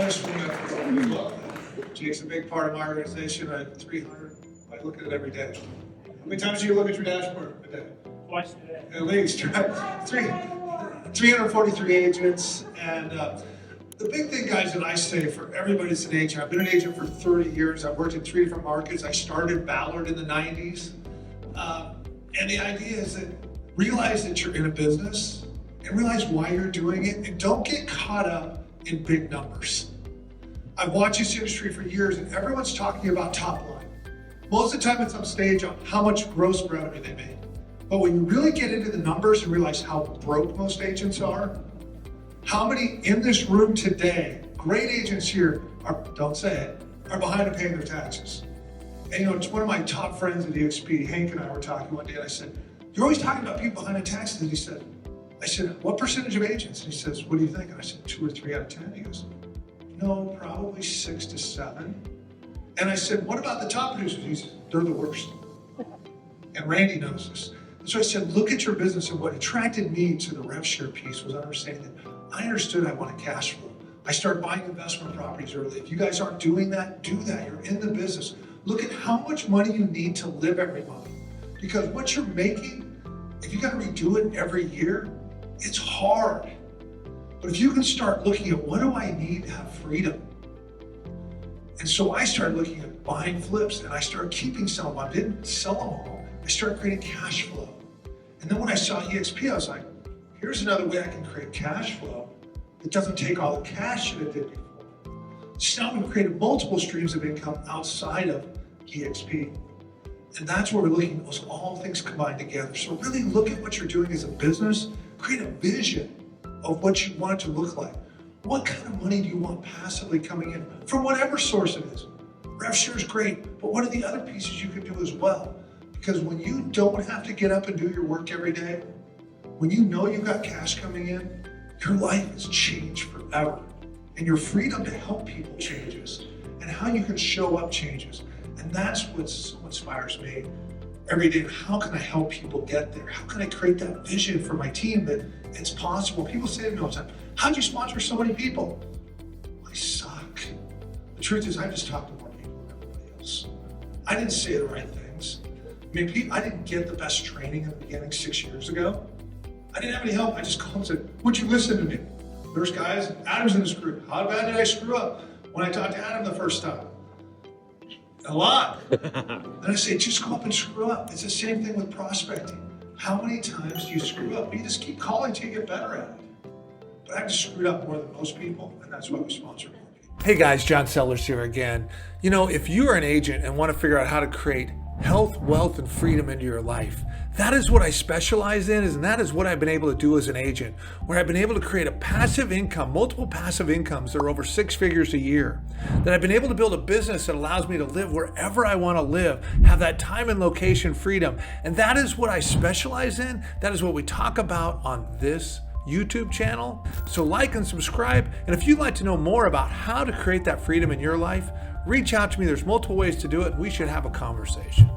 this when you look. Jake's a big part of my organization. I have 300. I look at it every day. How many times do you look at your dashboard a day? Twice a day. At least, right? 343 agents. And the big thing, guys, that I say for everybody that's an agent, I've been an agent for 30 years. I've worked in 3 different markets. I started Ballard in the 90s. And the idea is that realize that you're in a business and realize why you're doing it, and don't get caught up in big numbers. I've watched this industry for years and everyone's talking about top line. Most of the time it's on stage on how much gross revenue they made. But when you really get into the numbers and realize how broke most agents are, how many in this room today, great agents here, don't say it, are behind on paying their taxes. And you know, it's one of my top friends at eXp, Hank and I were talking one day and I said, you're always talking about people behind on taxes. And I said, what percentage of agents? And he says, what do you think? And I said, 2 or 3 out of 10. He goes, no, probably 6 to 7. And I said, what about the top producers? He said, they're the worst. And Randy knows this. And so I said, look at your business. And what attracted me to the rev share piece was understanding that I understood I wanted cash flow. I started buying investment properties early. If you guys aren't doing that, do that. You're in the business. Look at how much money you need to live every month. Because what you're making, if you got to redo it every year, it's hard. But if you can start looking at what do I need to have freedom? And so I started looking at buying flips and I started keeping some of them. I didn't sell them all. I started creating cash flow. And then when I saw eXp, I was like, here's another way I can create cash flow that doesn't take all the cash that it did before. So now we've created multiple streams of income outside of eXp. And that's where we're looking at all things combined together. So really look at what you're doing as a business, create a vision of what you want it to look like. What kind of money do you want passively coming in from whatever source it is? Rev share is great, but what are the other pieces you can do as well? Because when you don't have to get up and do your work every day, when you know you've got cash coming in, your life has changed forever. And your freedom to help people changes. And how you can show up changes. And that's what so inspires me every day. How can I help people get there? How can I create that vision for my team that it's possible? People say to me all the time, how'd you sponsor so many people? I suck. The truth is I just talk to more people than everybody else. I didn't say the right things. I mean, I didn't get the best training in the beginning 6 years ago. I didn't have any help. I just called and said, would you listen to me? There's guys, Adam's in this group. How bad did I screw up when I talked to Adam the first time? A lot. Then I say, just go up and screw up. It's the same thing with prospecting. How many times do you screw up? You just keep calling till you get better at it. But I've just screwed up more than most people, and that's why we sponsor more people. Hey guys, John Sellers here again. You know, if you are an agent and want to figure out how to create health, wealth, and freedom into your life, that is what I specialize in, and that is what I've been able to do as an agent, where I've been able to create a passive income, multiple passive incomes that are over 6 figures a year, that I've been able to build a business that allows me to live wherever I want to live, have that time and location freedom. And that is what I specialize in. That is what we talk about on this YouTube channel. So like and subscribe. And if you'd like to know more about how to create that freedom in your life, reach out to me. There's multiple ways to do it. We should have a conversation.